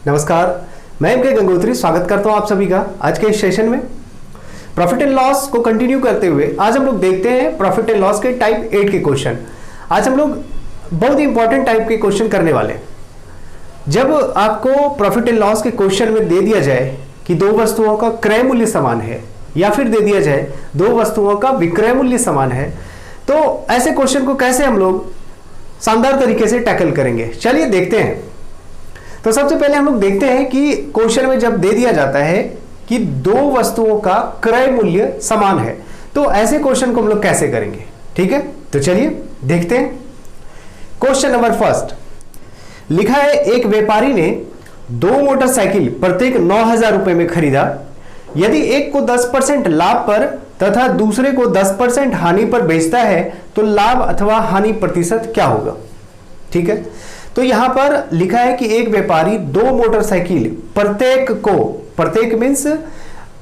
नमस्कार, मैं एम के गंगोत्री स्वागत करता हूं आप सभी का आज के इस सेशन में। प्रॉफिट एंड लॉस को कंटिन्यू करते हुए आज हम लोग देखते हैं प्रॉफिट एंड लॉस के टाइप 8 के क्वेश्चन। आज हम लोग बहुत ही इंपॉर्टेंट टाइप के क्वेश्चन करने वाले हैं। जब आपको प्रॉफिट एंड लॉस के क्वेश्चन में दे दिया जाए कि दो वस्तुओं का क्रय मूल्य समान है या फिर दे दिया जाए दो वस्तुओं का विक्रय मूल्य समान है, तो ऐसे क्वेश्चन को कैसे हम लोग शानदार तरीके से टैकल करेंगे, चलिए देखते हैं। तो सबसे पहले हम लोग देखते हैं कि क्वेश्चन में जब दे दिया जाता है कि दो वस्तुओं का क्रय मूल्य समान है, तो ऐसे क्वेश्चन को हम लोग कैसे करेंगे। ठीक है, तो चलिए देखते हैं। क्वेश्चन नंबर फर्स्ट लिखा है, एक व्यापारी ने दो मोटरसाइकिल प्रत्येक 9,000 रुपए में खरीदा। यदि एक को 10% लाभ पर तथा दूसरे को 10% हानि पर बेचता है तो लाभ अथवा हानि प्रतिशत क्या होगा। ठीक है, तो यहां पर लिखा है कि एक व्यापारी दो मोटरसाइकिल प्रत्येक मीन्स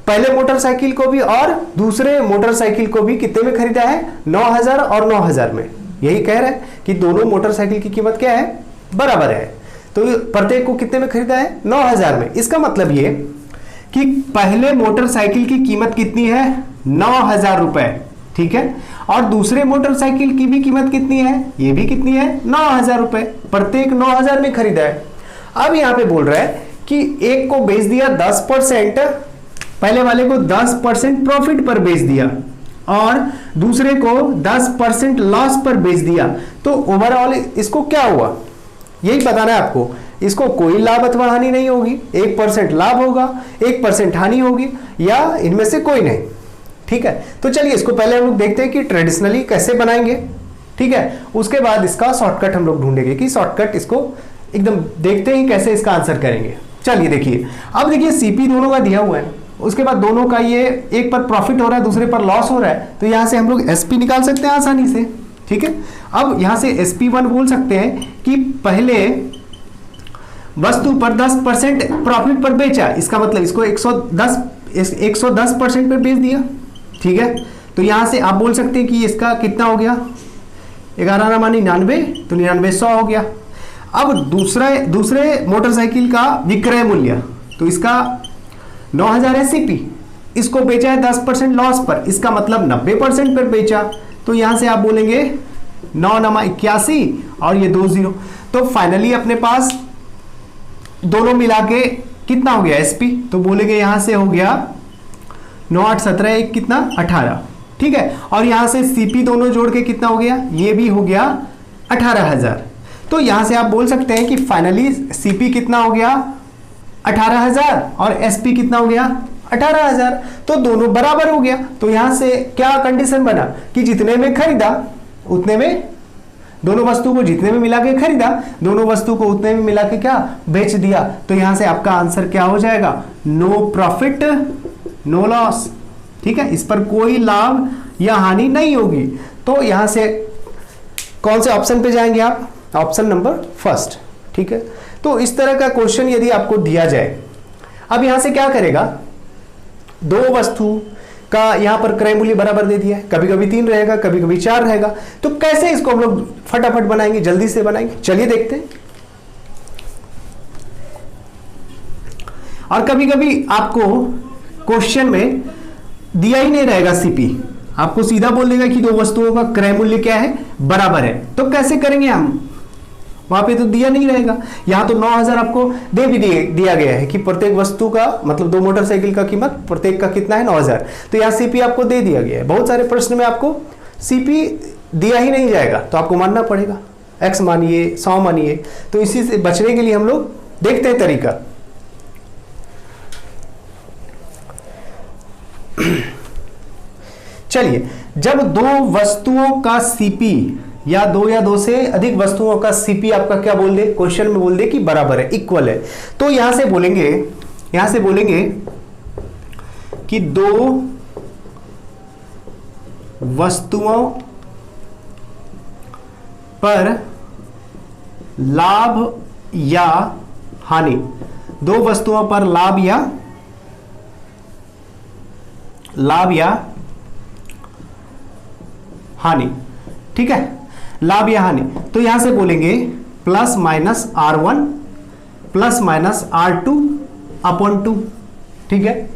पहले मोटरसाइकिल को भी और दूसरे मोटरसाइकिल को भी कितने में खरीदा है, 9,000 और 9,000 में। यही कह रहा है कि दोनों मोटरसाइकिल की कीमत क्या है, बराबर है। तो प्रत्येक को कितने में खरीदा है, 9,000 में। इसका मतलब ये कि पहले मोटरसाइकिल की कीमत कितनी है, 9,000 रुपए। ठीक है, और दूसरे मोटरसाइकिल की भी कीमत कितनी है, ये भी कितनी है, 9,000 रुपए। प्रत्येक 9,000 में खरीदा है। अब यहां पे बोल रहा है कि एक को बेच दिया 10%, पहले वाले को 10% प्रॉफिट पर बेच दिया और दूसरे को 10% लॉस पर बेच दिया। तो ओवरऑल इसको क्या हुआ, यही बताना है आपको। इसको कोई लाभ अथवा हानि नहीं होगी, 1% लाभ होगा, 1% हानि होगी, या इनमें से कोई नहीं। ठीक है, तो चलिए इसको पहले हम लोग देखते हैं कि ट्रेडिशनली कैसे बनाएंगे। ठीक है, उसके बाद इसका शॉर्टकट हम लोग ढूंढेंगे कि शॉर्टकट इसको एकदम देखते ही कैसे इसका आंसर करेंगे। चलिए देखिए, अब देखिए सीपी दोनों का दिया हुआ है, उसके बाद दोनों का ये एक पर प्रॉफिट हो रहा है दूसरे पर लॉस हो रहा है, तो यहां से हम लोग एसपी निकाल सकते हैं आसानी से। ठीक है, अब यहां से SP1 बोल सकते हैं कि पहले वस्तु पर 10% प्रॉफिट पर बेचा, इसका मतलब इसको 110% पर बेच दिया। ठीक है, तो यहां से आप बोल सकते हैं कि इसका कितना हो गया, 11 मानी 99, तो 99 100 हो गया। अब दूसरे मोटरसाइकिल का विक्रय मूल्य, तो इसका 9,000 है सीपी, इसको बेचा है 10% लॉस पर, इसका मतलब 90% पर बेचा। तो यहां से आप बोलेंगे 9 9 81 और ये 2 0। तो फाइनली अपने पास दोनों मिला के कितना हो गया एसपी, तो बोलेंगे यहां से हो गया 9 8 17 1 कितना 18। ठीक है, और यहां से सीपी दोनों जोड़ के कितना हो गया, ये भी हो गया 18,000। तो यहां से आप बोल सकते हैं कि फाइनली सीपी कितना हो गया 18,000 और एसपी कितना हो गया 18,000। तो दोनों बराबर हो गया। तो यहां से क्या कंडीशन बना कि जितने में खरीदा उतने में, दोनों वस्तु को जितने में मिला के खरीदा, दोनों वस्तु को उतने में मिला के क्या बेच दिया। तो यहां से आपका आंसर क्या हो जाएगा, नो प्रॉफिट नो लॉस। ठीक है, इस पर कोई लाभ या हानि नहीं होगी। तो यहां से कौन से ऑप्शन पे जाएंगे आप, ऑप्शन नंबर फर्स्ट। ठीक है, तो इस तरह का क्वेश्चन यदि आपको दिया जाए, अब यहां से क्या करेगा, दो वस्तु का यहां पर क्रय मूल्य बराबर दे दिया है, कभी कभी 3 रहेगा कभी कभी 4 रहेगा, तो कैसे इसको हम लोग फटाफट बनाएंगे, जल्दी से बनाएंगे, चलिए देखते हैं। और कभी कभी आपको क्वेश्चन में दिया ही नहीं रहेगा सीपी, आपको सीधा बोल देगा कि दो वस्तुओं का क्रय मूल्य क्या है, बराबर है। तो कैसे करेंगे हम, वहां पे तो दिया नहीं रहेगा। यहां तो 9,000 आपको दिया गया है कि प्रत्येक वस्तु का मतलब दो मोटरसाइकिल का कीमत प्रत्येक का कितना है, 9,000। तो यहां सीपी आपको दे दिया गया है। बहुत सारे प्रश्न में आपको सीपी दिया ही नहीं जाएगा, तो आपको मानना पड़ेगा, x मानिए 100 मानिए। तो इसी से बचने के लिए हम लोग देखते हैं तरीका। चलिए, जब दो वस्तुओं का सीपी या दो से अधिक वस्तुओं का सीपी आपका क्या बोल दे, क्वेश्चन में बोल दे कि बराबर है, इक्वल है, तो यहां से बोलेंगे कि दो वस्तुओं पर लाभ या हानि, दो वस्तुओं पर लाभ या हानि। ठीक है, लाभ या हानि, तो यहां से बोलेंगे +- R1 plus minus R2 upon 2। ठीक है,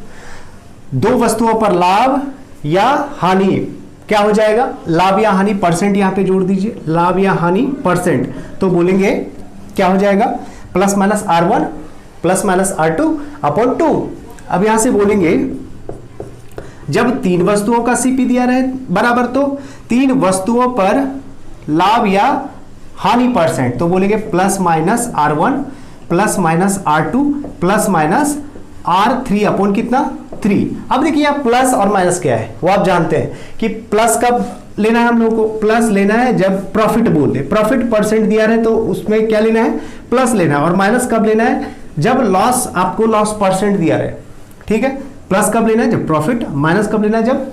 दो वस्तुओं पर लाभ या हानि क्या हो जाएगा, लाभ या हानि परसेंट यहां पे जोड़ दीजिए, लाभ या हानि परसेंट, तो बोलेंगे क्या हो जाएगा plus minus R1 plus minus R2 upon 2। अब यहां से बोलेंगे जब तीन वस्तुओं का सीपी दिया रहे बराबर, तो तीन वस्तुओं पर लाभ या हानि परसेंट, तो बोलेंगे plus minus R1 plus minus R2 plus minus R3 upon कितना 3। अब देखिए यहाँ प्लस और माइनस क्या है वो आप जानते हैं कि प्लस कब लेना है हम लोगों को, प्लस लेना है जब प्रॉफिट बोल दे, प्रॉफिट परसेंट दिया रहे तो उसमें क्या लेना है प्लस लेना है, और माइनस कब लेना है जब लॉस, आपको लॉस परसेंट दिया रहे। ठीक है, प्लस कब लेना है जब प्रॉफिट, माइनस कब लेना है जब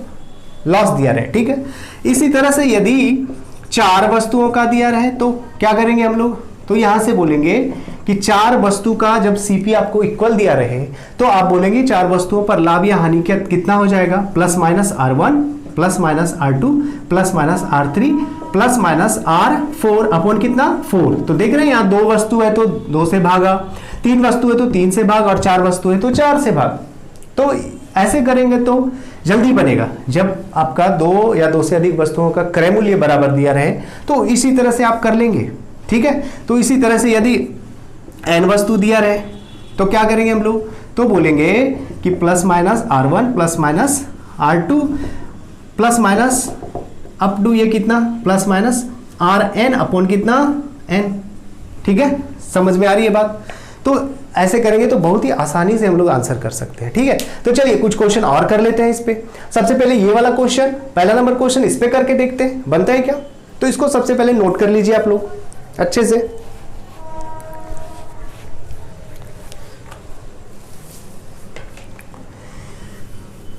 लॉस दिया रहे। ठीक है, इसी तरह से यदि चार वस्तुओं का दिया रहे तो क्या करेंगे हम लोग, तो यहां से बोलेंगे कि चार वस्तु का जब सीपी आपको इक्वल दिया रहे तो आप बोलेंगे चार वस्तुओं पर लाभ या हानि कितना हो जाएगा, plus minus R1 plus minus R2 plus minus R3 plus minus R4 upon कितना 4। तो देख रहे हैं यहाँ दो वस्तु है तो 2 से भागा, तीन वस्तु है तो 3 से भाग, और चार वस्तु है तो 4 से भाग। तो ऐसे करेंगे तो जल्दी बनेगा, जब आपका दो या दो से अधिक वस्तुओं का क्रय मूल्य बराबर दिया रहे तो इसी तरह से आप कर लेंगे। ठीक है, तो इसी तरह से यदि n वस्तु दिया रहे तो क्या करेंगे हम लोग, तो बोलेंगे कि plus minus R1 plus minus R2 plus minus up to ये कितना प्लस माइनस Rn अपॉन कितना n। ठीक है, समझ में आ रही है बात। तो ऐसे करेंगे तो बहुत ही आसानी से हम लोग आंसर कर सकते हैं। ठीक है, तो चलिए कुछ क्वेश्चन और कर लेते हैं इस पे। सबसे पहले ये वाला क्वेश्चन, पहला नंबर क्वेश्चन इस पे करके देखते हैं बनता है क्या। तो इसको सबसे पहले नोट कर लीजिए आप लोग अच्छे से।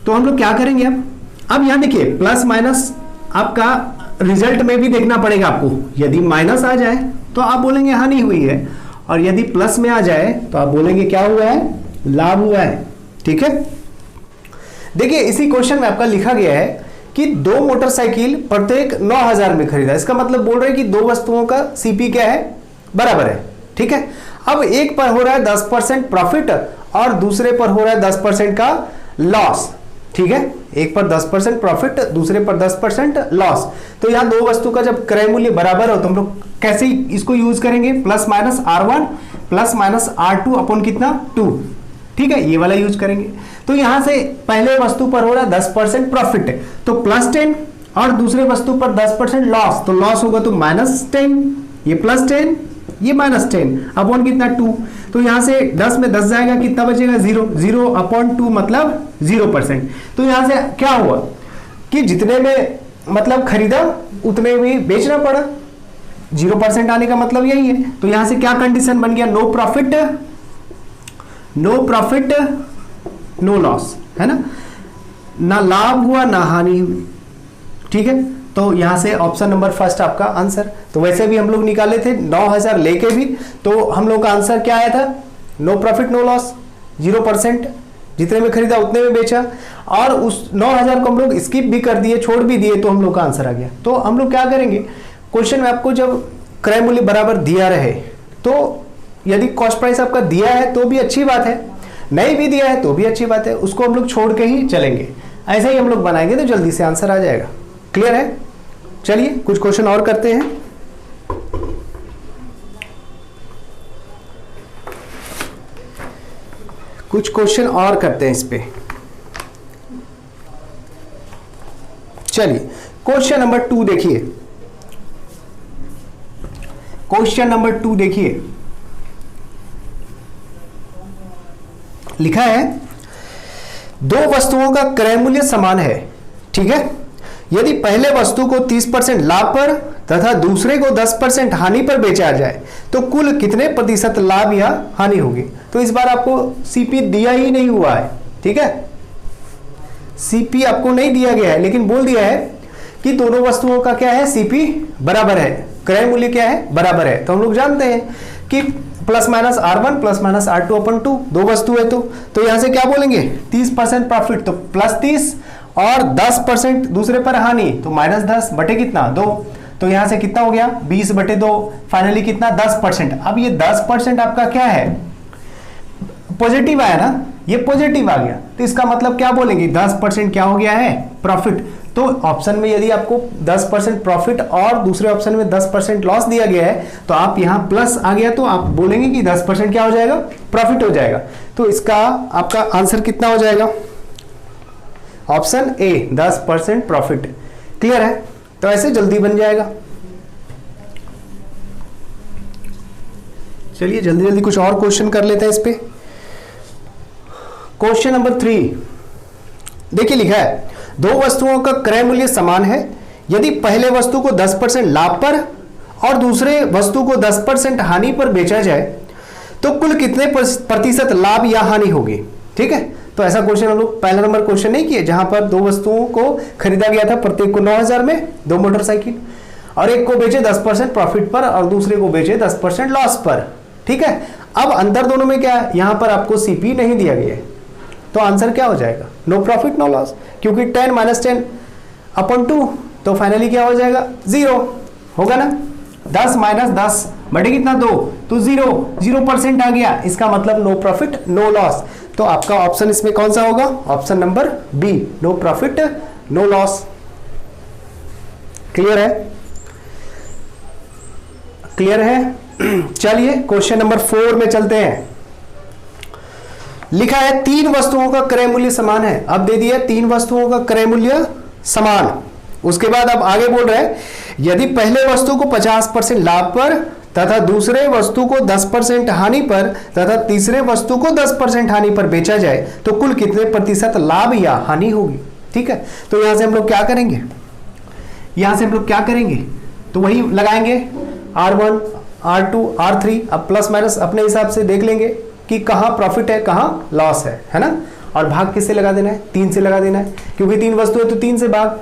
तो हम लोग क्या करेंगे अब यहां देखिए प्लस माइनस आपका रिजल्ट में भी देखना पड़ेगा आपको। यदि माइनस आ जाए तो आप बोलेंगे हानि हुई है, और यदि प्लस में आ जाए तो आप बोलेंगे क्या हुआ है, लाभ हुआ है। ठीक है, देखिए इसी क्वेश्चन में आपका लिखा गया है कि दो मोटरसाइकिल प्रत्येक 9000 में खरीदा। इसका मतलब बोल रहे हैं कि दो वस्तुओं का सीपी क्या है, बराबर है। ठीक है, अब एक पर हो रहा है 10% प्रॉफिट और दूसरे पर हो रहा है 10% का लॉस। ठीक है, एक पर 10% प्रॉफिट, दूसरे पर 10% लॉस। तो यहां दो वस्तु का जब क्रय मूल्य बराबर हो तो हम लोग कैसे इसको यूज करेंगे, plus minus R1 plus minus R2 upon कितना 2। ठीक है, ये वाला यूज करेंगे। तो यहां से पहले वस्तु पर हो रहा है 10% प्रॉफिट तो प्लस 10, और दूसरे वस्तु पर 10% लॉस, तो लॉस होगा तो माइनस 10, ये प्लस 10, ये माइनस 10 अपॉन कितना 2। तो यहां से 10 में 10 जाएगा, कितना बचेगा 0, 0 अपॉन 2 मतलब 0%। तो यहां से क्या हुआ कि जितने में मतलब खरीदा उतने में बेचना पड़ा, 0% आने का मतलब यही है। तो यहां से क्या कंडीशन बन गया, नो प्रॉफिट नो लॉस, है ना लाभ हुआ ना हानि हुई। ठीक है, तो यहां से ऑप्शन नंबर फर्स्ट आपका आंसर। तो वैसे भी हम लोग निकाले थे 9000 लेके भी, तो हम लोग का आंसर क्या आया था, नो प्रॉफिट नो लॉस, 0%, जितने में खरीदा उतने में बेचा, और उस 9000 को हम लोग स्किप भी कर दिए, छोड़ भी दिए, तो हम लोग का आंसर आ गया। तो हम लोग क्या करेंगे, क्वेश्चन में आपको जब क्रय मूल्य बराबर दिया रहे तो यदि कॉस्ट प्राइस आपका दिया है तो भी अच्छी बात है, नहीं भी दिया है तो भी अच्छी बात है, उसको हम लोग छोड़ के ही चलेंगे। ऐसा ही हम लोग बनाएंगे तो जल्दी से आंसर आ जाएगा। क्लियर है, चलिए कुछ क्वेश्चन और करते हैं। कुछ क्वेश्चन और करते हैं इस पे। चलिए क्वेश्चन नंबर 2 देखिए, क्वेश्चन नंबर 2 देखिए, लिखा है दो वस्तुओं का क्रय मूल्य समान है। ठीक है, यदि पहले वस्तु को 30% लाभ पर तथा दूसरे को 10% हानि पर बेचा जाए तो कुल कितने प्रतिशत लाभ या हानि होगी। तो इस बार आपको सीपी दिया ही नहीं हुआ है। ठीक है, सीपी आपको नहीं दिया गया है, लेकिन बोल दिया है कि दोनों वस्तुओं का क्या है, सीपी बराबर है, क्रय मूल्य क्या है, बराबर है। तो हम लोग जानते हैं कि plus minus R1 plus minus R2 अपन 2, दो वस्तु है तो यहां से क्या बोलेंगे, 30% प्रॉफिट तो प्लस 30 और 10% दूसरे पर हानि तो माइनस 10 बटे कितना 2। तो यहां से कितना हो गया 20 बटे 2, फाइनली कितना 10%। अब ये 10% आपका क्या है, पॉजिटिव आया ना, ये पॉजिटिव आ गया, तो इसका मतलब क्या बोलेंगे, 10% क्या हो गया है, प्रॉफिट। तो ऑप्शन में यदि आपको 10% प्रॉफिट और दूसरे ऑप्शन में 10% लॉस दिया गया है, तो आप यहां प्लस आ गया तो आप बोलेंगे कि 10% क्या हो जाएगा, प्रॉफिट हो जाएगा। तो इसका आपका आंसर कितना हो जाएगा, ऑप्शन ए 10% प्रॉफिट। क्लियर है? तो ऐसे जल्दी बन जाएगा। चलिए जल्दी जल्दी कुछ और क्वेश्चन कर लेते हैं इस पे। क्वेश्चन नंबर 3 देखिए, लिखा है दो वस्तुओं का क्रय मूल्य समान है, यदि पहले वस्तु को 10% लाभ पर और दूसरे वस्तु को 10% हानि पर बेचा जाए तो कुल कितने प्रतिशत लाभ या हानि होगी। ठीक है, तो ऐसा क्वेश्चन हम लोग पहला नंबर क्वेश्चन नहीं किए, जहां पर दो वस्तुओं को खरीदा गया था, प्रत्येक को 9,000 में, 2 मोटरसाइकिल, और एक को बेचे 10% प्रॉफिट पर और दूसरे को बेचे 10% लॉस पर। ठीक है, अब अंतर दोनों में क्या है, यहां पर आपको सीपी नहीं दिया गया है, तो आंसर क्या हो जाएगा, नो प्रॉफिट नो लॉस, क्योंकि 10 - 10 अपॉन 2, तो फाइनली क्या हो जाएगा, 0 होगा ना। 10 - 10 बटे कितना 2, तो 0% आ गया, इसका मतलब नो प्रॉफिट नो लॉस। तो आपका ऑप्शन इसमें कौन सा होगा, option number B, no profit no loss. Clear है? क्लियर है? चलिए क्वेश्चन नंबर 4 में चलते हैं। लिखा है 3 वस्तुओं का क्रय मूल्य समान है। अब दे दिया 3 वस्तुओं का क्रय मूल्य समान, उसके बाद अब आगे बोल रहे हैं यदि पहले वस्तु को 50% लाभ पर तथा दूसरे वस्तु को 10% हानि पर तथा तीसरे वस्तु को 10% हानि पर बेचा जाए तो कुल कितने प्रतिशत लाभ या हानि होगी। ठीक है, तो यहां से हम लोग क्या करेंगे, तो वही लगाएंगे R1 R2 R3, अब प्लस माइनस अपने हिसाब से देख लेंगे कि कहां प्रॉफिट है कहां लॉस है ना। और भाग किससे लगा देना है, 3 से लगा देना है, क्योंकि 3 वस्तु है तो 3 से भाग,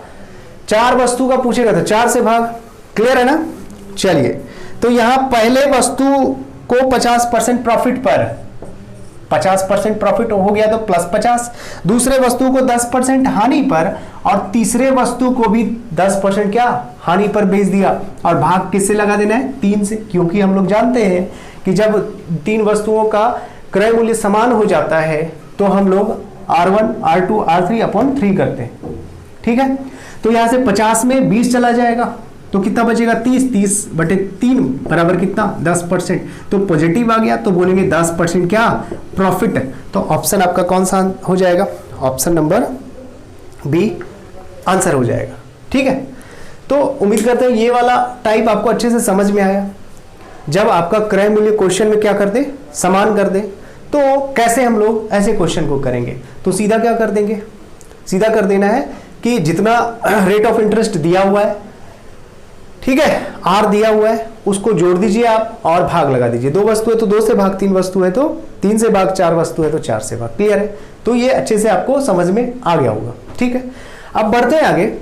4 वस्तु का पूछेगा तो 4 से भाग। क्लियर है ना। चलिए, तो यहां पहले वस्तु को 50% प्रॉफिट पर 50% प्रॉफिट हो गया तो +50, दूसरे वस्तु को 10% हानि पर और तीसरे वस्तु को भी 10% क्या हानि पर बेच दिया। और भाग किससे लगा देना है, 3 से, क्योंकि हम लोग जानते हैं कि जब 3 वस्तुओं का क्रय मूल्य समान हो जाता है तो हम लोग R1 R2 R3 अपॉन 3 करते हैं। ठीक है, तो यहां से 50 में 20 चला जाएगा तो कितना बचेगा, 30 बटे 3 बराबर कितना, 10%। तो पॉजिटिव आ गया तो बोलेंगे 10% क्या प्रॉफिट। तो ऑप्शन आपका कौन सा हो जाएगा, ऑप्शन नंबर बी आंसर हो जाएगा। ठीक है, तो उम्मीद करते हैं ये वाला टाइप आपको अच्छे से समझ में आया। जब आपका क्रय मूल्य क्वेश्चन में क्या कर दे, समान कर दे, तो कैसे हम लोग ऐसे क्वेश्चन को करेंगे, तो सीधा क्या कर देंगे, सीधा कर देना है कि जितना रेट ऑफ इंटरेस्ट दिया हुआ है, ठीक है, आर दिया हुआ है, उसको जोड़ दीजिए आप और भाग लगा दीजिए। 2 वस्तु है तो 2 से भाग, 3 वस्तु है तो 3 से भाग, 4 वस्तु है तो 4 से भाग। क्लियर है, तो ये अच्छे से आपको समझ में आ गया होगा। ठीक है, अब बढ़ते हैं आगे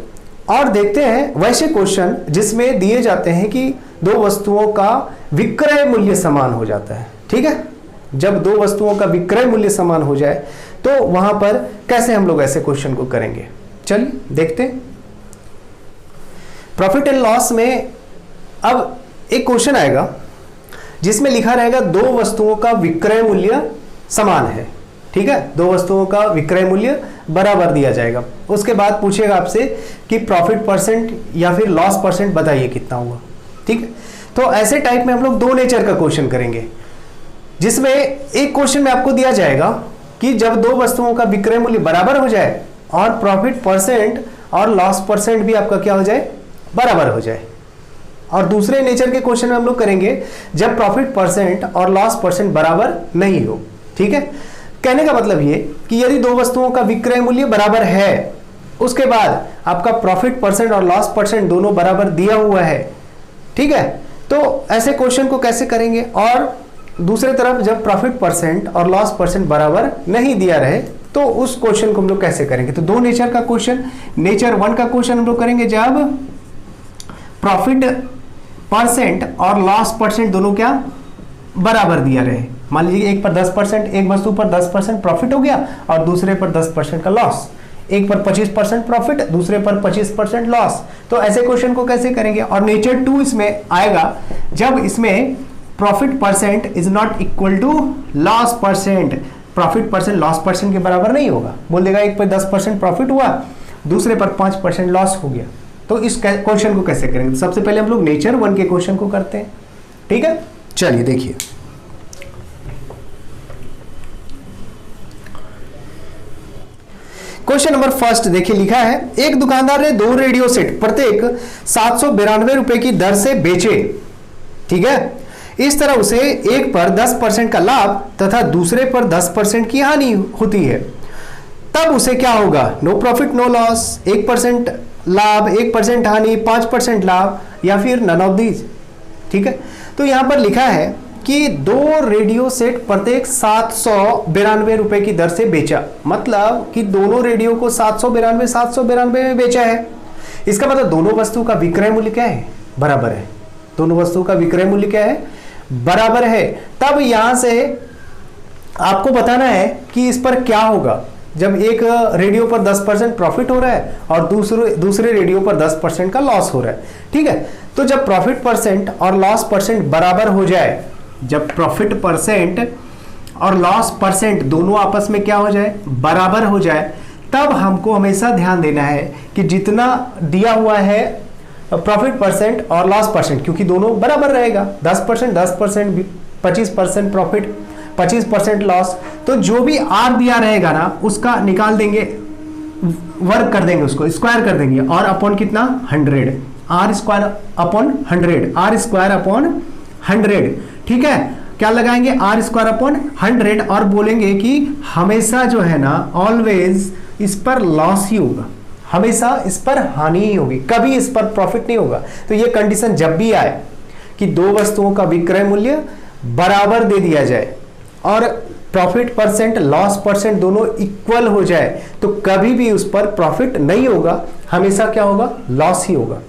और देखते हैं वैसे क्वेश्चन जिसमें दिए जाते हैं कि 2 वस्तुओं का विक्रय मूल्य समान हो जाता है। ठीक है, जब 2 वस्तुओं का विक्रय मूल्य समान हो जाए तो वहां पर कैसे हम लोग ऐसे क्वेश्चन को करेंगे। चलिए देखते हैं। प्रॉफिट एंड लॉस में अब एक क्वेश्चन आएगा जिसमें लिखा रहेगा 2 वस्तुओं का विक्रय मूल्य समान है। ठीक है, 2 वस्तुओं का विक्रय मूल्य बराबर दिया जाएगा। उसके बाद पूछेगा आपसे कि प्रॉफिट परसेंट या फिर लॉस परसेंट बताइए कितना हुआ। ठीक है, तो ऐसे टाइप में हम लोग 2 नेचर का क्वेश्चन करेंगे, जिसमें एक क्वेश्चन में आपको दिया जाएगा कि जब 2 वस्तुओं का विक्रय मूल्य बराबर हो जाए और प्रॉफिट परसेंट और लॉस परसेंट भी आपका क्या हो जाए, बराबर हो जाए। और दूसरे नेचर के क्वेश्चन में हम लोग करेंगे जब प्रॉफिट परसेंट और लॉस परसेंट बराबर नहीं हो। ठीक है, कहने का मतलब ये कि यदि 2 वस्तुओं का विक्रय मूल्य बराबर है, उसके बाद आपका प्रॉफिट परसेंट और लॉस परसेंट दोनों बराबर दिया हुआ है। ठीक है, तो ऐसे क्वेश्चन को कैसे करेंगे। और दूसरे तरफ जब प्रॉफिट परसेंट और लॉस परसेंट बराबर नहीं दिया रहे तो उस क्वेश्चन को हम लोग कैसे करेंगे। तो 2 नेचर का क्वेश्चन, नेचर 1 का क्वेश्चन हम लोग करेंगे जब प्रॉफिट परसेंट और लॉस परसेंट दोनों क्या बराबर दिया रहे। मान लीजिए एक पर 10%, एक वस्तु पर 10% प्रॉफिट हो गया और दूसरे पर 10% का लॉस, एक पर 25% प्रॉफिट, दूसरे पर 25% लॉस। तो ऐसे क्वेश्चन को कैसे करेंगे। और नेचर 2 इसमें आएगा जब इसमें profit percent is not equal to loss percent, profit percent loss percent के बराबर नहीं होगा। बोल देगा एक पर 10% प्रॉफिट हुआ, दूसरे पर 5% लॉस हो गया। तो इस क्वेश्चन को कैसे करेंगे? सबसे पहले हम लोग नेचर 1 के क्वेश्चन को करते हैं, ठीक है। चलिए देखिए, क्वेश्चन नंबर फर्स्ट देखिए, लिखा है एक दुकानदार ने 2 रेडियो सेट प्रत्येक 792 रुपए की दर से बेचे, ठीक है। इस तरह उसे एक पर 10% का लाभ तथा दूसरे पर 10% की हानि होती है। तब उसे क्या होगा? नो प्रॉफिट नो लॉस, 1% लाभ 1% हानि, 5% लाभ, या फिर नन ऑफ दीज, ठीक है। तो यहां पर लिखा है कि 2 रेडियो सेट प्रत्येक 792 रुपए की दर से बेचा, मतलब कि दोनों रेडियो को 792 में बेचा है। इसका मतलब दोनों वस्तु का विक्रय मूल्य क्या है? बराबर है। दोनों वस्तु का विक्रय मूल्य क्या है? बराबर है। तब यहां से आपको बताना है कि इस पर क्या होगा जब एक रेडियो पर 10% प्रॉफिट हो रहा है और दूसरे रेडियो पर 10% का लॉस हो रहा है, ठीक है। तो जब प्रॉफिट परसेंट और लॉस परसेंट बराबर हो जाए, जब प्रॉफिट परसेंट और लॉस परसेंट दोनों आपस में क्या हो जाए? बराबर हो जाए, तब हमको हमेशा ध्यान देना है कि जितना दिया हुआ है प्रॉफिट परसेंट और लॉस परसेंट, क्योंकि दोनों बराबर रहेगा, 10%, 25% प्रॉफिट, 25% लॉस, तो जो भी आर दिया रहेगा ना उसका निकाल देंगे, वर्क कर देंगे, उसको स्क्वायर कर देंगे, और अपॉन कितना? 100, R square upon 100, R square upon 100, ठीक है। क्या लगाएंगे? आर स्क्वायर अपॉन 100, और बोलेंगे कि हमेशा जो है ना, ऑलवेज इस पर लॉस ही होगा, हमेशा इस पर हानि ही होगी, कभी इस पर प्रॉफिट नहीं होगा। तो ये कंडीशन जब भी आए कि 2 वस्तुओं का विक्रय मूल्य बराबर दे दिया जाए और प्रॉफिट परसेंट लॉस परसेंट दोनों इक्वल हो जाए, तो कभी भी उस पर प्रॉफिट नहीं होगा, हमेशा क्या होगा? लॉस ही होगा,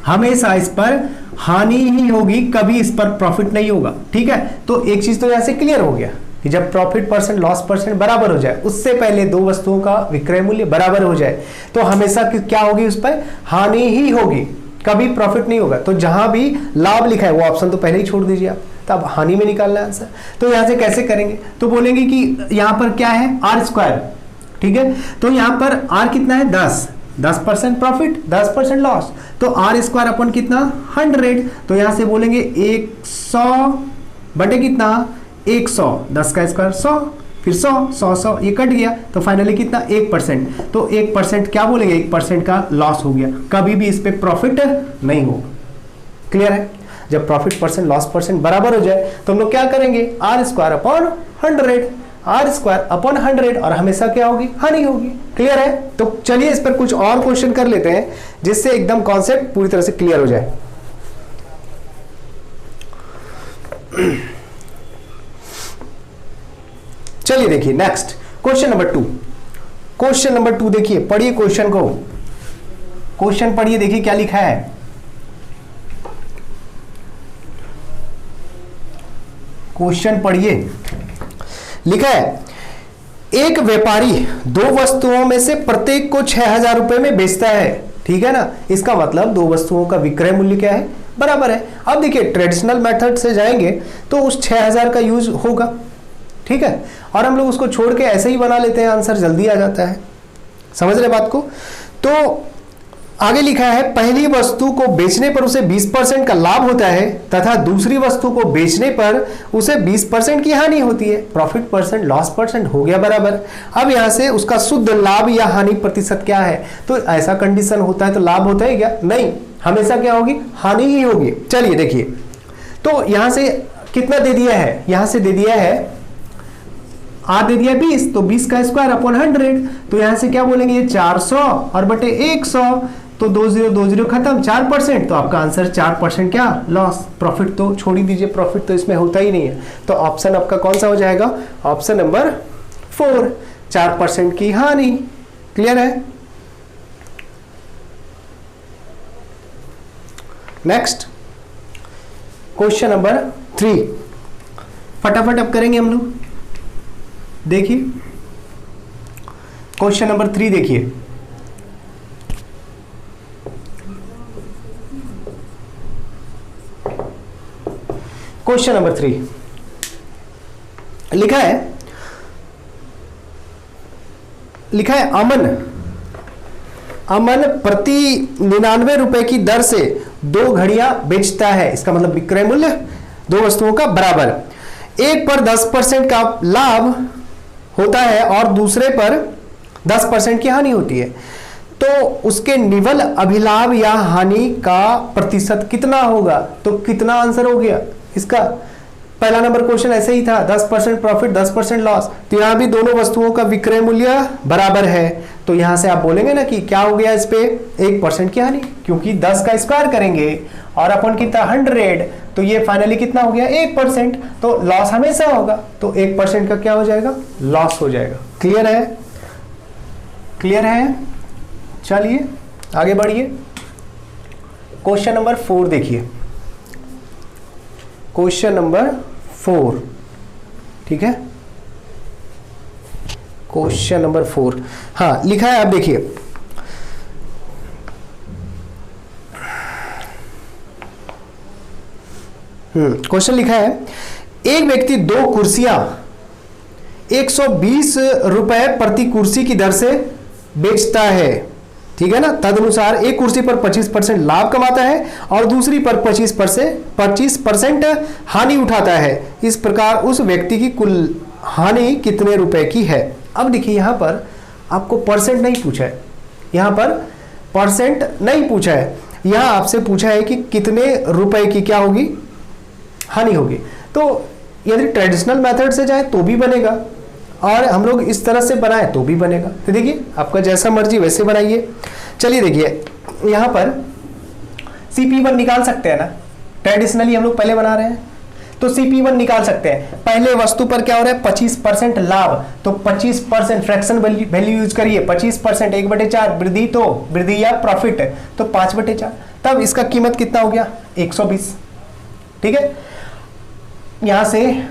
हमेशा इस पर हानि ही होगी, कभी इस पर प्रॉफिट नहीं होगा, ठीक है। तो एक चीज तो यहां से क्लियर हो गया कि जब प्रॉफिट परसेंट लॉस परसेंट बराबर हो जाए, उससे पहले 2 वस्तुओं का विक्रय मूल्य बराबर हो जाए, तो हमेशा क्या होगी? उस पर हानि ही होगी, कभी प्रॉफिट नहीं होगा। तो जहां भी लाभ लिखा है वो ऑप्शन तो पहले ही छोड़ दीजिए आप, तब हानि में निकालना है आंसर। तो यहां से कैसे करेंगे? तो बोलेंगे कि यहां पर क्या है? आर स्क्वायर, ठीक है। तो यहां पर आर कितना है? 10% प्रॉफिट, 10% लॉस, तो आर स्क्वायर अपन कितना? 100, तो यहां से बोलेंगे 100 बटे कितना? 100, 10 का स्क्वायर 100, फिर 100, ये कट गया, तो फाइनली कितना? 1%, तो 1% क्या बोलेंगे? 1% का लॉस हो गया, कभी भी इस पे प्रॉफिट नहीं होगा। क्लियर है? जब प्रॉफिट परसेंट लॉस परसेंट बराबर हो जाए तो हम लोग क्या करेंगे? R square upon 100, R square upon 100, और हमेशा क्या होगी? हानि होगी। क्लियर है? तो चलिए इस पर कुछ और क्वेश्चन कर लेते हैं जिससे एकदम कॉन्सेप्ट पूरी तरह से क्लियर हो जाए। चलिए देखिए next question number 2। Question number 2 देखिए, पढ़िए क्वेश्चन को, क्वेश्चन पढ़िए, देखिए क्या लिखा है। क्वेश्चन पढ़िए, लिखा है एक व्यापारी 2 वस्तुओं में से प्रत्येक को 6000 रुपए में बेचता है, ठीक है ना। इसका मतलब 2 वस्तुओं का विक्रय मूल्य क्या है? बराबर है। अब देखिए ट्रेडिशनल मेथड से जाएंगे तो उस 6000 का यूज होगा, ठीक है, और हम लोग उसको छोड़ के ऐसे ही बना लेते हैं, आंसर जल्दी आ जाता है। समझ रहे बात को? तो आगे लिखा है पहली वस्तु को बेचने पर उसे 20% का लाभ होता है तथा दूसरी वस्तु को बेचने पर उसे 20% की हानि होती है। प्रॉफिट परसेंट लॉस परसेंट हो गया बराबर। अब यहां से उसका शुद्ध लाभ या हानि प्रतिशत क्या है? तो ऐसा कंडीशन होता है तो लाभ होता है क्या? नहीं, हमेशा क्या होगी? हानि ही होगी। चलिए देखिए, तो यहां से कितना दे दिया है? यहां से दे दिया है आर दे दिया 20, तो 20 का स्क्वायर अपॉन 100, तो यहां से क्या बोलेंगे? ये 400 और बटे 100, तो 20 खत्म, 4%, तो आपका आंसर 4% क्या? लॉस। प्रॉफिट तो छोड़ ही दीजिए, प्रॉफिट तो इसमें होता ही नहीं है, तो ऑप्शन आपका कौन सा हो जाएगा? ऑप्शन नंबर 4, 4% की हानि। क्लियर है? नेक्स्ट क्वेश्चन नंबर 3, फटाफट अब करेंगे हम लोग। देखिए क्वेश्चन नंबर 3 देखिए, क्वेश्चन नंबर 3 लिखा है अमन प्रति 99 रुपए की दर से 2 घड़ियां बेचता है। इसका मतलब विक्रय मूल्य दो वस्तुओं का बराबर, एक पर 10% का लाभ होता है और दूसरे पर 10% की हानि होती है, तो उसके निवल अभिलाभ या हानि का प्रतिशत कितना होगा? तो कितना आंसर हो गया इसका? पहला नंबर क्वेश्चन ऐसे ही था, 10% प्रॉफिट 10% लॉस, तो यहां भी दोनों वस्तुओं का विक्रय मूल्य बराबर है, तो यहां से आप बोलेंगे ना कि क्या हो गया इस पे 1% की हानि, क्योंकि 10 का स्क्वायर करेंगे और अपन कितना 100, तो ये फाइनली कितना हो गया 1%, तो लॉस हमेशा होगा, तो 1% का क्या हो जाएगा? लॉस हो जाएगा। क्लियर है? क्लियर है? चलिए आगे बढ़िए। क्वेश्चन नंबर 4 देखिए, क्वेश्चन नंबर 4, ठीक है, क्वेश्चन नंबर 4, हाँ लिखा है, आप देखिए, क्वेश्चन लिखा है, एक व्यक्ति 2 कुर्सियां 120 रुपए प्रति कुर्सी की दर से बेचता है, ठीक है ना। तदनुसार एक कुर्सी पर 25% लाभ कमाता है और दूसरी पर 25% हानि उठाता है। इस प्रकार उस व्यक्ति की कुल हानि कितने रुपए की है? अब देखिए यहां पर आपको परसेंट नहीं पूछा है, यहां पर परसेंट नहीं पूछा है, यहां आपसे पूछा है कि कितने रुपए की क्या होगी? हानि होगी। तो यदि ट्रेडिशनल मेथड से जाए तो भी बनेगा और हम लोग इस तरह से बनाए तो भी बनेगा। तो देखिए आपका जैसा मर्जी वैसे बनाइए। चलिए देखिए यहां पर CP1 निकाल सकते हैं ना, ट्रेडिशनली हम लोग पहले बना रहे हैं, तो CP1 निकाल सकते हैं। पहले वस्तु पर क्या हो रहा है 25% लाभ, तो 25% फ्रैक्शन वैल्यू यूज करिए, 25% 1/4 वृद्धि, तो वृद्धि या प्रॉफिट तो 5/4, तब इसका कीमत कितना हो गया 120, ठीक है। यहां से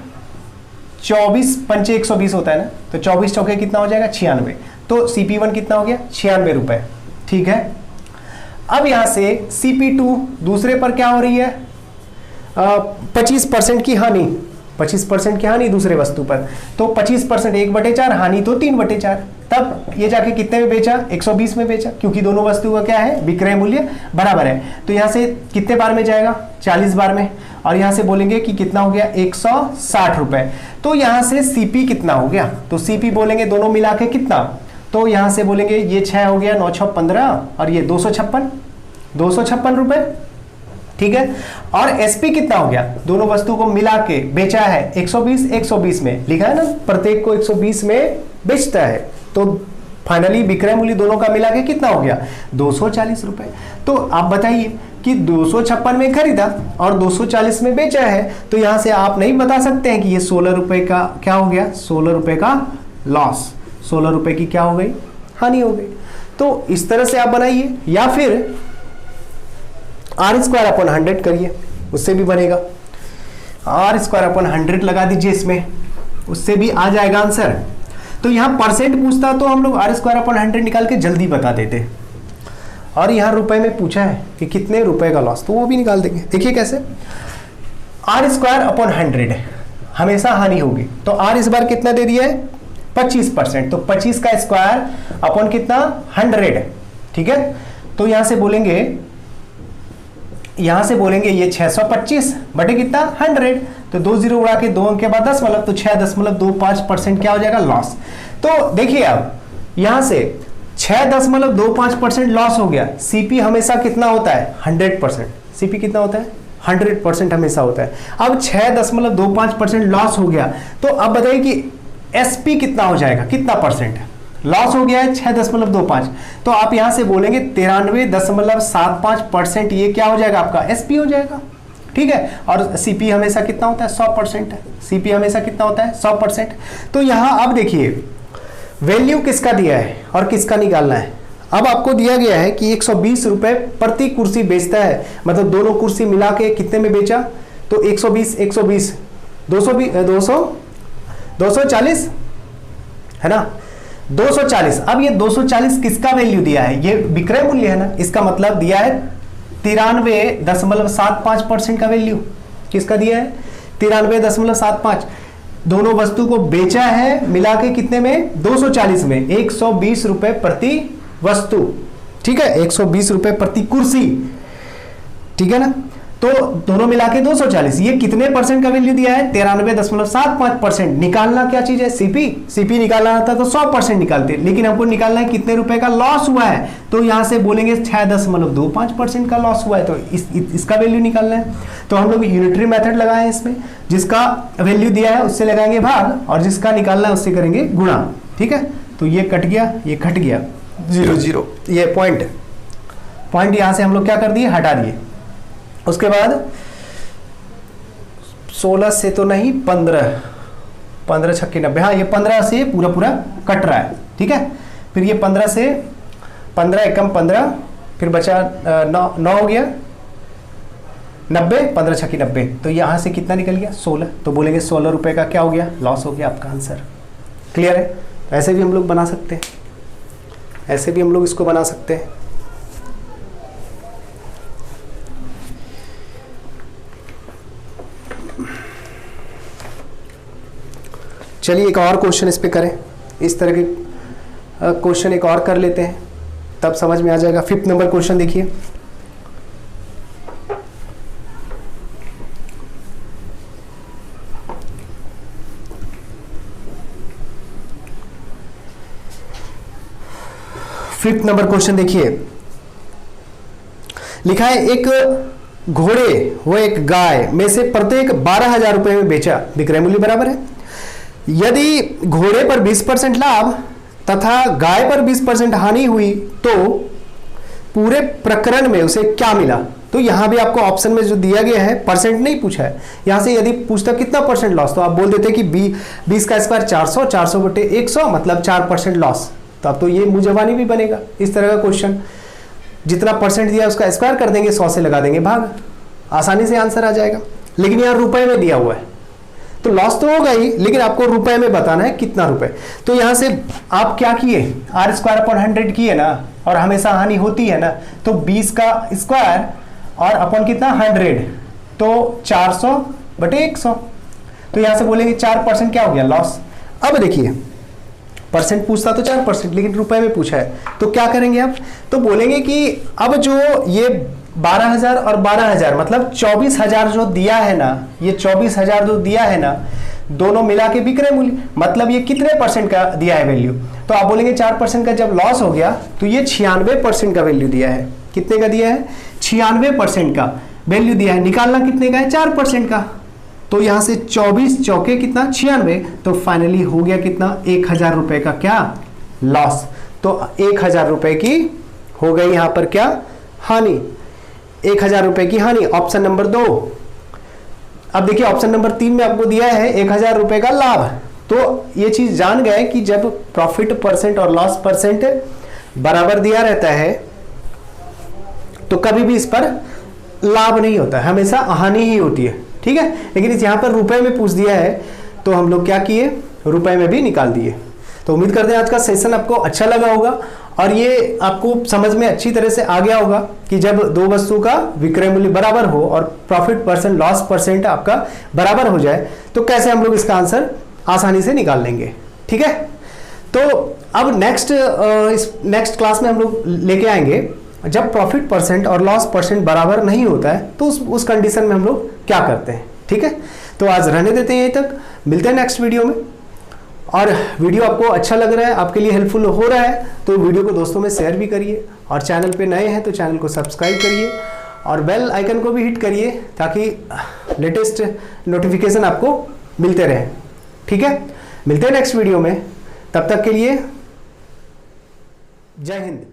24 पंचे 120 होता है ना, तो 24 चौके कितना हो जाएगा 96, तो CP1 कितना हो गया 96 रुपए, ठीक है। अब यहां से CP2 दूसरे पर क्या हो रही है 25% की हानि, 25% की हानि दूसरे वस्तु पर, तो 25% 1/4 हानि तो 3/4, तब ये जाके कितने में बेचा 120 में बेचा, क्योंकि दोनों वस्तु का क्या है विक्रय मूल्य बराबर है। तो यहां से कितने बार में जाएगा 40 बार में, और यहां से बोलेंगे कि कितना हो गया 160 रुपए, तो यहां से CP कितना हो गया, तो CP बोलेंगे दोनों मिला के कितना, तो यहां से बोलेंगे ये 6 हो गया 9 6 15 और ये 256 रुपए, ठीक है। और SP कितना हो गया, दोनों वस्तु को मिला के बेचा है 120 में, लिखा है ना प्रत्येक को 120 में बेचता है, तो फाइनली विक्रय मूल्य दोनों का मिला के कितना हो गया 240 रुपए। तो आप बताइए कि 256 में खरीदा और 240 में बेचा है, तो यहां से आप नहीं बता सकते हैं कि ये 16 रुपए का क्या हो गया, 16 रुपए का लॉस, 16 रुपए की क्या हो गई हानि हो गई। तो इस तरह से आप बनाइए, या फिर R² करिए, उससे भी बनेगा, R² लगा दीजिए इसमें, उससे भी आ जाएगा आंसर। तो यहां परसेंट पूछता तो हम लोग R² निकाल के जल्दी बता देते, और यहां रुपए में पूछा है कि कितने रुपए का लॉस, तो वो भी निकाल देंगे। देखिए कैसे, R² हमेशा हानि होगी, तो R इस बार कितना दे दिया है 25%, तो 25 का स्क्वायर अपन कितना 100, ठीक है। तो यहां से बोलेंगे ये 625 बटे कितना 100, तो 2 0 उड़ा के 2 अंक के बाद 10 मतलब, तो 6.25% क्या हो जाएगा लॉस। तो देखिए अब यहां से 6.25% लॉस हो गया। CP हमेशा कितना होता है 100%, CP कितना होता है 100% हमेशा होता है। अब 6.25% लॉस हो गया, तो अब बताइए कि SP कितना हो जाएगा, कितना परसेंट लॉस हो गया है 6.25, तो आप यहां से बोलेंगे 93.75%, ये क्या हो जाएगा आपका SP हो जाएगा, ठीक है। और CP हमेशा कितना होता है 100%, CP हमेशा कितना होता है 100%। तो यहां अब देखिए वैल्यू किसका दिया है और किसका निकालना है। अब आपको दिया गया है कि 120 रुपए प्रति कुर्सी बेचता है, मतलब दोनों कुर्सी मिला के कितने में बेचा, तो 120 240 है ना, 240। अब ये 240 किसका वैल्यू दिया है, ये विक्रय मूल्य है ना, इसका मतलब दिया है 93.75% का वैल्यू, किसका दिया है 93.75। दोनों वस्तु को बेचा है मिला के कितने में, 240 में, 120 रुपए प्रति वस्तु, ठीक है, 120 रुपए प्रति कुर्सी, ठीक है ना। तो दोनों मिला के 240, ये कितने परसेंट का वैल्यू दिया है, 93.75%। निकालना क्या चीज है, सीपी, सीपी निकालना था तो 100% निकालते, लेकिन हमको निकालना है कितने रुपए का लॉस हुआ है, तो यहां से बोलेंगे 6.25% का लॉस हुआ है, तो इसका वैल्यू निकालना है। तो हम लोग यूनिटरी मेथड लगाए इसमें, जिसका वैल्यू दिया है उससे लगाएंगे भाग, और जिसका निकालना है उससे करेंगे गुणा, ठीक है। तो ये कट गया, ये कट गया, 0 0, ये पॉइंट यहां से हम लोग क्या कर दिए, हटा दिए। उसके बाद 16 से तो नहीं, 15 छक्के 90, हाँ ये 15 से पूरा कट रहा है, ठीक है। फिर ये 15 से 15 एकम 15, फिर बचा 9 हो गया 90, 15 छक्के 90, तो यहां से कितना निकल गया, 16। तो बोलेंगे 16 रुपए का क्या हो गया, लॉस हो गया आपका आंसर। क्लियर है। तो ऐसे भी हम लोग बना सकते हैं, ऐसे भी हम लोग इसको बना सकते हैं। चलिए एक और क्वेश्चन इस पे करें, इस तरह के क्वेश्चन एक और कर लेते हैं, तब समझ में आ जाएगा। 5th नंबर क्वेश्चन देखिए, फिफ्थ नंबर क्वेश्चन देखिए, लिखा है एक घोड़े व एक गाय में से प्रत्येक 12,000 रुपए में बेचा, विक्रय मूल्य बराबर है। यदि घोड़े पर 20% लाभ तथा गाय पर 20% हानि हुई तो पूरे प्रकरण में उसे क्या मिला। तो यहां भी आपको ऑप्शन में जो दिया गया है, परसेंट नहीं पूछा है, यहां से यदि पूछता कितना परसेंट लॉस, तो आप बोल देते कि 20 का स्क्वायर 400, 400 बटे 100 मतलब 4% लॉस। तो अब तो ये मुजवानी भी बनेगा इस तरह का क्वेश्चन, जितना परसेंट दिया उसका स्क्वायर कर देंगे, 100 से लगा देंगे भाग, आसानी से आंसर आ जाएगा। लेकिन यहाँ रुपए में दिया हुआ है तो लॉस तो होगा ही, लेकिन आपको रुपए में बताना है कितना रुपए। तो यहां से आप क्या किए, r² / 100 किए ना, और हमेशा हानि होती है ना, तो 20 का स्क्वायर और अपन कितना 100, तो 400 बटे 100। तो यहां से बोलेंगे 4% क्या हो गया, लॉस। अब देखिए परसेंट पूछता तो 4%, लेकिन रुपए में पूछा है, तो क्या करेंगे आप, तो बोलेंगे कि अब जो ये 12,000 और 12,000 मतलब 24,000 जो दिया है ना, ये 24,000 जो दिया है ना, दोनों मिला के विक्रय मूल्य, मतलब ये कितने परसेंट का दिया है वैल्यू। तो आप बोलेंगे 4% का जब लॉस हो गया तो ये 96% का वैल्यू दिया है। कितने का दिया है, 96% का वैल्यू दिया है। निकालना कितने का है, 4% का। तो यहां से 24 चौके कितना 96, तो फाइनली हो गया कितना, 1,000 रुपए का क्या लॉस। तो 1,000 रुपए की हो गई यहां पर क्या हानि, 1,000 रुपए की हानि। Option number 2। अब देखिए ऑप्शन नंबर 3 में आपको दिया है 1,000 रुपए का लाभ। तो ये चीज जान गए कि जब प्रॉफिट परसेंट और लॉस परसेंट बराबर दिया रहता है तो कभी भी इस पर लाभ नहीं होता है, हमेशा हानि ही होती है, ठीक है। लेकिन इस यहां पर रुपए में पूछ दिया है तो हम लोग क्या किए, रुपए में भी निकाल दिए। तो उम्मीद करते हैं आज का सेशन आपको अच्छा लगा होगा और ये आपको समझ में अच्छी तरह से आ गया होगा कि जब दो वस्तु का विक्रय मूल्य बराबर हो और प्रॉफिट परसेंट लॉस परसेंट आपका बराबर हो जाए तो कैसे हम लोग इसका आंसर आसानी से निकाल लेंगे, ठीक है। तो अब नेक्स्ट क्लास में हम लोग लेके आएंगे जब प्रॉफिट परसेंट और लॉस परसेंट बराबर नहीं होता है तो उस कंडीशन में हम लोग क्या करते हैं, ठीक है। तो आज रहने देते हैं यहीं तक, मिलते हैं नेक्स्ट वीडियो में। और वीडियो आपको अच्छा लग रहा है, आपके लिए हेल्पफुल हो रहा है तो वीडियो को दोस्तों में शेयर भी करिए, और चैनल पे नए हैं तो चैनल को सब्सक्राइब करिए और बेल आइकन को भी हिट करिए ताकि लेटेस्ट नोटिफिकेशन आपको मिलते रहे, ठीक है। मिलते हैं नेक्स्ट वीडियो में, तब तक के लिए जय हिंद।